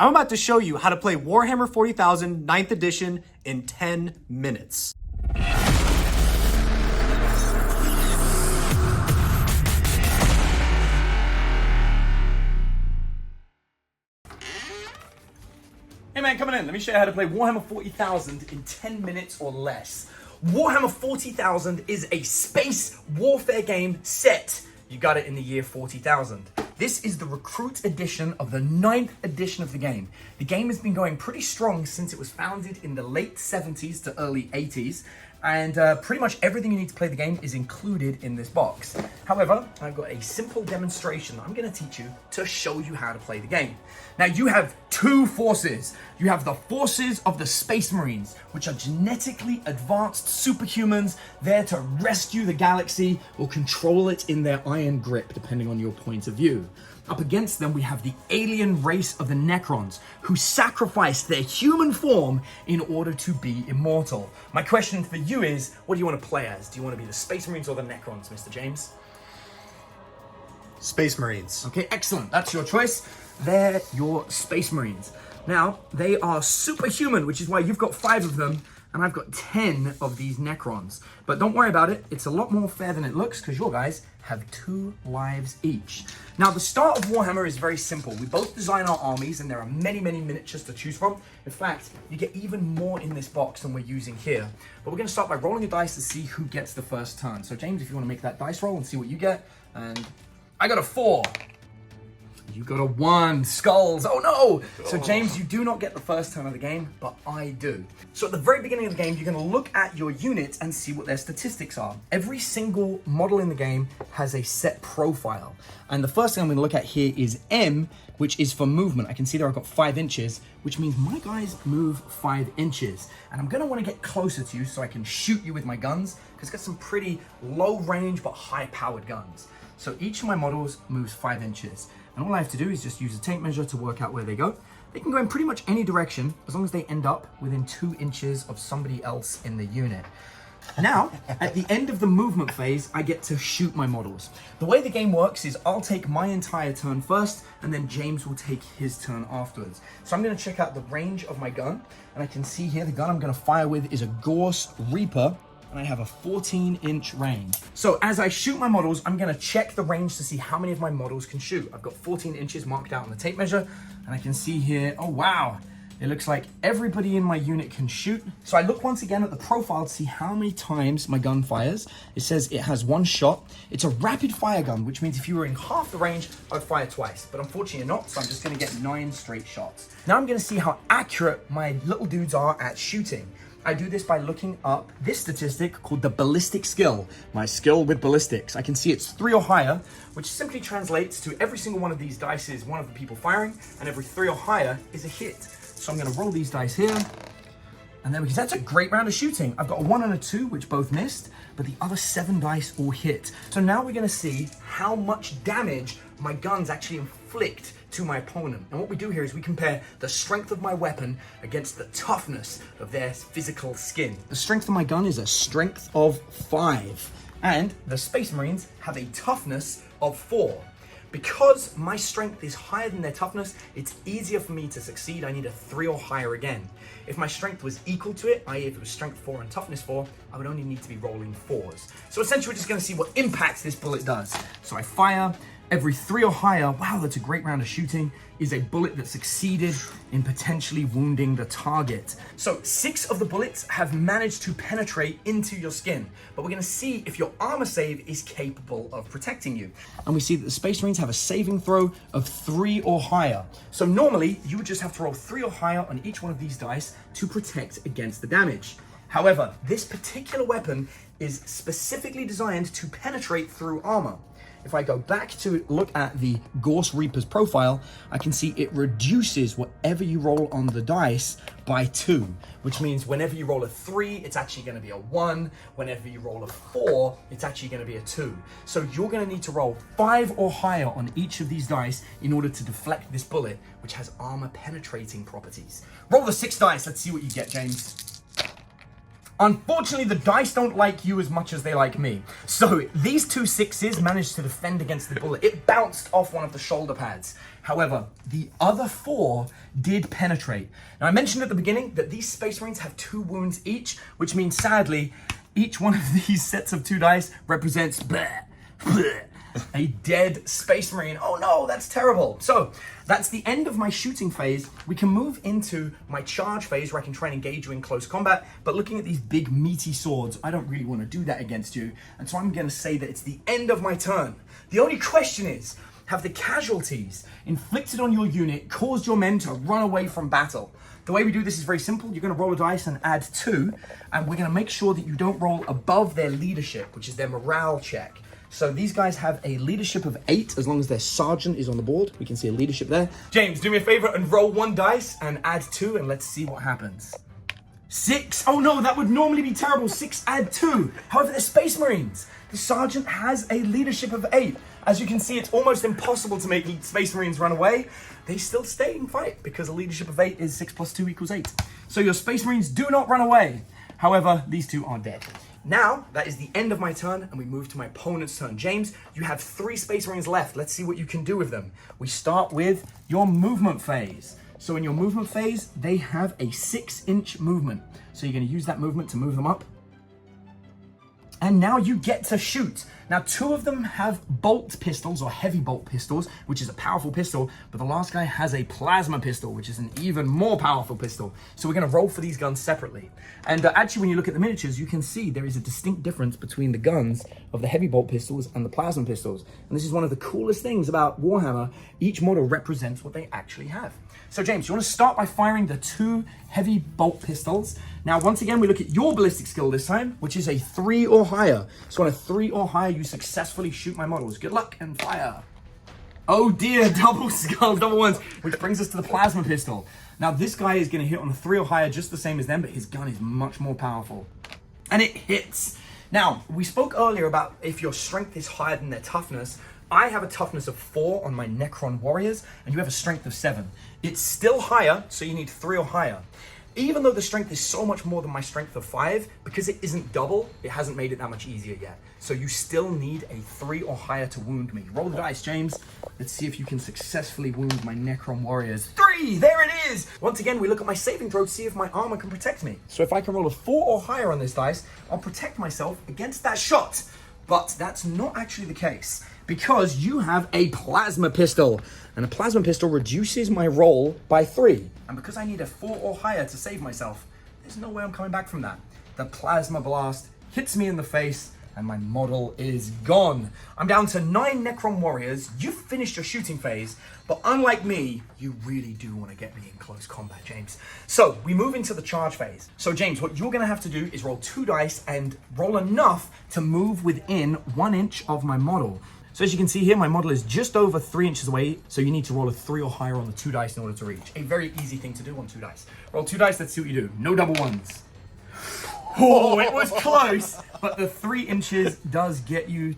I'm about to show you how to play Warhammer 40,000 9th edition in 10 minutes. Hey man, coming in. Let me show you how to play Warhammer 40,000 in 10 minutes or less. Warhammer 40,000 is a space warfare game set. You got it in the year 40,000. This is the recruit edition of the 9th edition of the game. The game has been going pretty strong since it was founded in the late 70s to early 80s. And pretty much everything you need to play the game is included in this box. However, I've got a simple demonstration that I'm going to teach you to show you how to play the game. Now, you have two forces. You have the forces of the Space Marines, which are genetically advanced superhumans there to rescue the galaxy or control it in their iron grip, depending on your point of view. Up against them, we have the alien race of the Necrons, who sacrificed their human form in order to be immortal. My question for you is, what do you want to play as? Do you want to be the Space Marines or the Necrons, Mr. James? Space Marines. Okay, excellent. That's your choice. They're your Space Marines. Now, they are superhuman, which is why you've got 5 of them, and I've got 10 of these Necrons. But don't worry about it. It's a lot more fair than it looks, because your guys have 2 lives each. Now, the start of Warhammer is very simple. We both design our armies, and there are many, many miniatures to choose from. In fact, you get even more in this box than we're using here. But we're going to start by rolling a dice to see who gets the first turn. So, James, if you want to make that dice roll and see what you get. And I got a 4. You got a 1. Skulls. Oh no! So James, you do not get the first turn of the game, but I do. So at the very beginning of the game, you're going to look at your units and see what their statistics are. Every single model in the game has a set profile. And the first thing I'm going to look at here is M, which is for movement. I can see there I've got 5 inches, which means my guys move 5 inches. And I'm going to want to get closer to you so I can shoot you with my guns, because it's got some pretty low range but high powered guns. So each of my models moves 5 inches. And all I have to do is just use a tape measure to work out where they go. They can go in pretty much any direction as long as they end up within 2 inches of somebody else in the unit. Now, at the end of the movement phase, I get to shoot my models. The way the game works is I'll take my entire turn first, and then James will take his turn afterwards. So I'm going to check out the range of my gun, and I can see here the gun I'm going to fire with is a Gorse Reaper, and I have a 14-inch range. So as I shoot my models, I'm gonna check the range to see how many of my models can shoot. I've got 14 inches marked out on the tape measure, and I can see here, oh wow, it looks like everybody in my unit can shoot. So I look once again at the profile to see how many times my gun fires. It says it has 1 shot. It's a rapid fire gun, which means if you were in half the range, I'd fire twice. But unfortunately not, so I'm just gonna get 9 straight shots. Now I'm gonna see how accurate my little dudes are at shooting. I do this by looking up this statistic called the ballistic skill, my skill with ballistics. I can see it's 3 or higher, which simply translates to every single one of these dice is one of the people firing, and every 3 or higher is a hit. So I'm gonna roll these dice here, and then because that's a great round of shooting. I've got a 1 and a 2, which both missed, but the other 7 dice all hit. So now we're gonna see how much damage my guns actually inflict to my opponent. And what we do here is we compare the strength of my weapon against the toughness of their physical skin. The strength of my gun is a strength of 5, and the Space Marines have a toughness of 4. Because my strength is higher than their toughness, it's easier for me to succeed. I need a 3 or higher again. If my strength was equal to it, i.e. if it was strength 4 and toughness 4, I would only need to be rolling 4s. So essentially we're just gonna see what impact this bullet does. So I fire. Every 3 or higher, wow, that's a great round of shooting, is a bullet that succeeded in potentially wounding the target. So 6 of the bullets have managed to penetrate into your skin, but we're gonna see if your armor save is capable of protecting you. And we see that the Space Marines have a saving throw of 3 or higher. So normally, you would just have to roll 3 or higher on each one of these dice to protect against the damage. However, this particular weapon is specifically designed to penetrate through armor. If I go back to look at the Gorse Reaper's profile, I can see it reduces whatever you roll on the dice by 2, which means whenever you roll a 3, it's actually going to be a 1. Whenever you roll a 4, it's actually going to be a 2. So you're going to need to roll 5 or higher on each of these dice in order to deflect this bullet, which has armor penetrating properties. Roll the 6 dice. Let's see what you get, James. Unfortunately, the dice don't like you as much as they like me. So these 2 6s managed to defend against the bullet. It bounced off one of the shoulder pads. However, the other 4 did penetrate. Now, I mentioned at the beginning that these Space Marines have 2 wounds each, which means, sadly, each one of these sets of 2 dice represents a dead Space Marine. Oh no, that's terrible. So that's the end of my shooting phase. We can move into my charge phase where I can try and engage you in close combat, but looking at these big meaty swords, I don't really want to do that against you. And so I'm going to say that it's the end of my turn. The only question is, have the casualties inflicted on your unit caused your men to run away from battle? The way we do this is very simple. You're going to roll a dice and add 2, and we're going to make sure that you don't roll above their leadership, which is their morale check. So these guys have a leadership of 8 as long as their sergeant is on the board. We can see a leadership there. James, do me a favor and roll 1 dice and add 2, and let's see what happens. 6. Oh no, that would normally be terrible. 6 add 2. However, they're Space Marines. The sergeant has a leadership of 8. As you can see, it's almost impossible to make Space Marines run away. They still stay and fight because a leadership of 8 is 6 + 2 = 8. So your Space Marines do not run away. However, these 2 are dead. Now, that is the end of my turn, and we move to my opponent's turn. James, you have 3 Space Marines left. Let's see what you can do with them. We start with your movement phase. So in your movement phase, they have a 6-inch movement. So you're going to use that movement to move them up. And now you get to shoot. Now, 2 of them have bolt pistols or heavy bolt pistols, which is a powerful pistol, but the last guy has a plasma pistol, which is an even more powerful pistol. So we're going to roll for these guns separately. And actually, when you look at the miniatures, you can see there is a distinct difference between the guns of the heavy bolt pistols and the plasma pistols. And this is one of the coolest things about Warhammer. Each model represents what they actually have. So James, you want to start by firing the 2 heavy bolt pistols. Now, once again, we look at your ballistic skill this time, which is a 3 or higher. So on a 3 or higher, you successfully shoot my models. Good luck and fire. Oh dear, double skull, double ones, which brings us to the plasma pistol. Now, this guy is going to hit on a 3 or higher just the same as them, but his gun is much more powerful. And it hits. Now, we spoke earlier about if your strength is higher than their toughness. I have a toughness of 4 on my Necron warriors, and you have a strength of 7. It's still higher, so you need 3 or higher. Even though the strength is so much more than my strength of 5, because it isn't double, it hasn't made it that much easier yet. So you still need a 3 or higher to wound me. Roll the dice, James. Let's see if you can successfully wound my Necron warriors. 3! There it is! Once again, we look at my saving throw to see if my armor can protect me. So if I can roll a 4 or higher on this dice, I'll protect myself against that shot. But that's not actually the case, because you have a plasma pistol, and a plasma pistol reduces my roll by 3. And because I need a 4 or higher to save myself, there's no way I'm coming back from that. The plasma blast hits me in the face, and my model is gone. I'm down to 9 Necron warriors. You've finished your shooting phase, but unlike me, you really do want to get me in close combat, James. So we move into the charge phase. So James, what you're going to have to do is roll 2 dice and roll enough to move within 1 inch of my model. So as you can see here, my model is just over 3 inches away, so you need to roll a 3 or higher on the 2 dice in order to reach. A very easy thing to do on 2 dice. Roll 2 dice, let's see what you do. No double ones. Oh, it was close, but the 3 inches does get you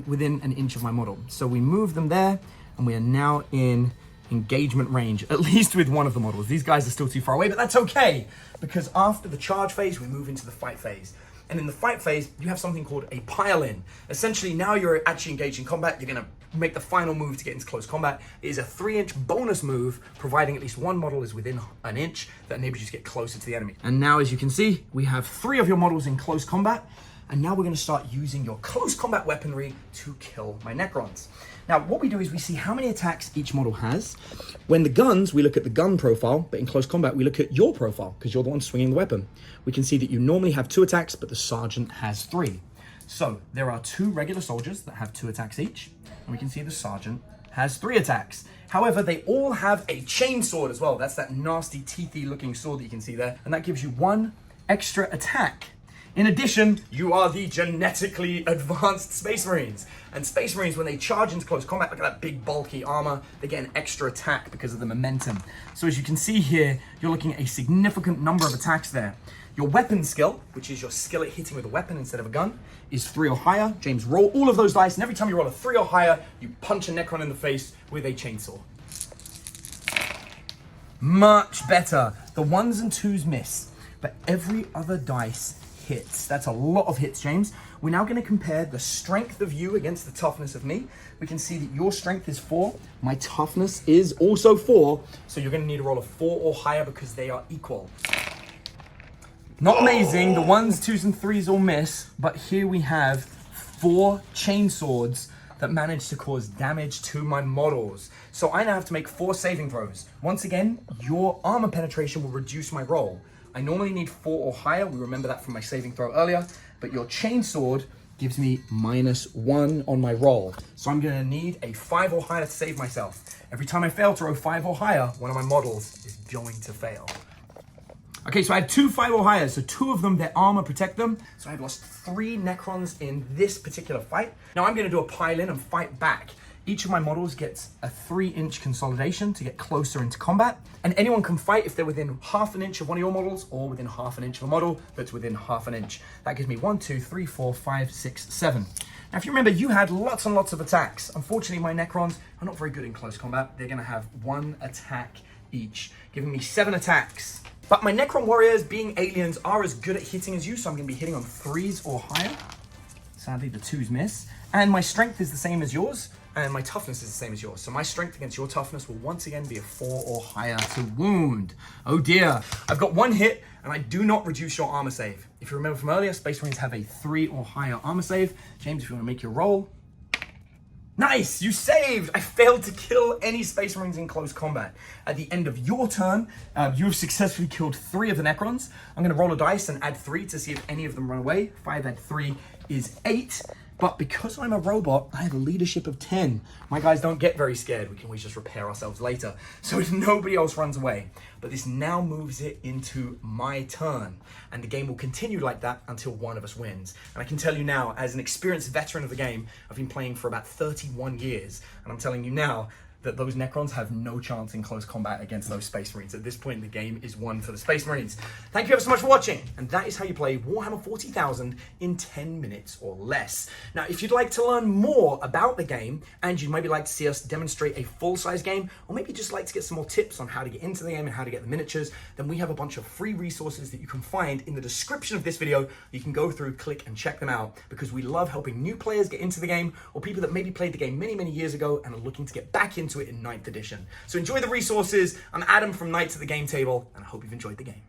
within 1 inch of my model. So we move them there, and we are now in engagement range, at least with one of the models. These guys are still too far away, but that's okay, because after the charge phase, we move into the fight phase. And in the fight phase, you have something called a pile-in. Essentially, now you're actually engaged in combat. You're going to make the final move to get into close combat. It is a 3-inch bonus move, providing at least one model is within 1 inch. That enables you to get closer to the enemy. And now, as you can see, we have 3 of your models in close combat. And now we're going to start using your close combat weaponry to kill my Necrons. Now, what we do is we see how many attacks each model has. When the guns, we look at the gun profile, but in close combat, we look at your profile, because you're the one swinging the weapon. We can see that you normally have 2 attacks, but the sergeant has 3. So there are 2 regular soldiers that have 2 attacks each, and we can see the sergeant has 3 attacks. However, they all have a chainsword as well. That's that nasty, teethy looking sword that you can see there, and that gives you 1 extra attack. In addition, you are the genetically advanced Space Marines. And Space Marines, when they charge into close combat, look at that big bulky armor, they get an extra attack because of the momentum. So as you can see here, you're looking at a significant number of attacks there. Your weapon skill, which is your skill at hitting with a weapon instead of a gun, is 3 or higher. James, roll all of those dice, and every time you roll a 3 or higher, you punch a Necron in the face with a chainsaw. Much better. The 1s and 2s miss, but every other dice hits. That's a lot of hits, James. We're now going to compare the strength of you against the toughness of me. We can see that your strength is 4. My toughness is also 4. So you're going to need to roll a 4 or higher because they are equal. Not amazing. The 1s, 2s, and 3s all miss. But here we have 4 chain swords that managed to cause damage to my models. So I now have to make 4 saving throws. Once again, your armor penetration will reduce my roll. I normally need 4 or higher. We remember that from my saving throw earlier. But your chain sword gives me -1 on my roll. So I'm gonna need a 5 or higher to save myself. Every time I fail to roll 5 or higher, one of my models is going to fail. Okay, so I had 2 5 or higher, so 2 of them, their armor protect them. So I've lost 3 Necrons in this particular fight. Now I'm gonna do a pile in and fight back. Each of my models gets a 3-inch consolidation to get closer into combat. And anyone can fight if they're within half an inch of one of your models or within half an inch of a model that's within half an inch. That gives me 1, 2, 3, 4, 5, 6, 7. Now, if you remember, you had lots and lots of attacks. Unfortunately, my Necrons are not very good in close combat. They're gonna have 1 attack each, giving me 7 attacks. But my Necron warriors, being aliens, are as good at hitting as you, so I'm going to be hitting on 3s or higher. Sadly, the 2s miss. And my strength is the same as yours, and my toughness is the same as yours. So my strength against your toughness will once again be a 4 or higher to wound. Oh dear. I've got 1 hit, and I do not reduce your armor save. If you remember from earlier, Space Marines have a 3 or higher armor save. James, if you want to make your roll. Nice, you saved! I failed to kill any Space Marines in close combat. At the end of your turn, you've successfully killed 3 of the Necrons. I'm gonna roll a dice and add 3 to see if any of them run away. 5 add 3 is 8. But because I'm a robot, I have a leadership of 10. My guys don't get very scared. We can always just repair ourselves later. So if nobody else runs away. But this now moves it into my turn. And the game will continue like that until one of us wins. And I can tell you now, as an experienced veteran of the game, I've been playing for about 31 years. And I'm telling you now that those Necrons have no chance in close combat against those Space Marines. At this point, the game is won for the Space Marines. Thank you ever so much for watching. And that is how you play Warhammer 40,000 in 10 minutes or less. Now, if you'd like to learn more about the game, and you'd maybe like to see us demonstrate a full-size game, or maybe just like to get some more tips on how to get into the game and how to get the miniatures, then we have a bunch of free resources that you can find in the description of this video. You can go through, click, and check them out, because we love helping new players get into the game, or people that maybe played the game many, many years ago and are looking to get back into it in 9th edition. So enjoy the resources. I'm Adam from Knights at the Game Table, and I hope you've enjoyed the game.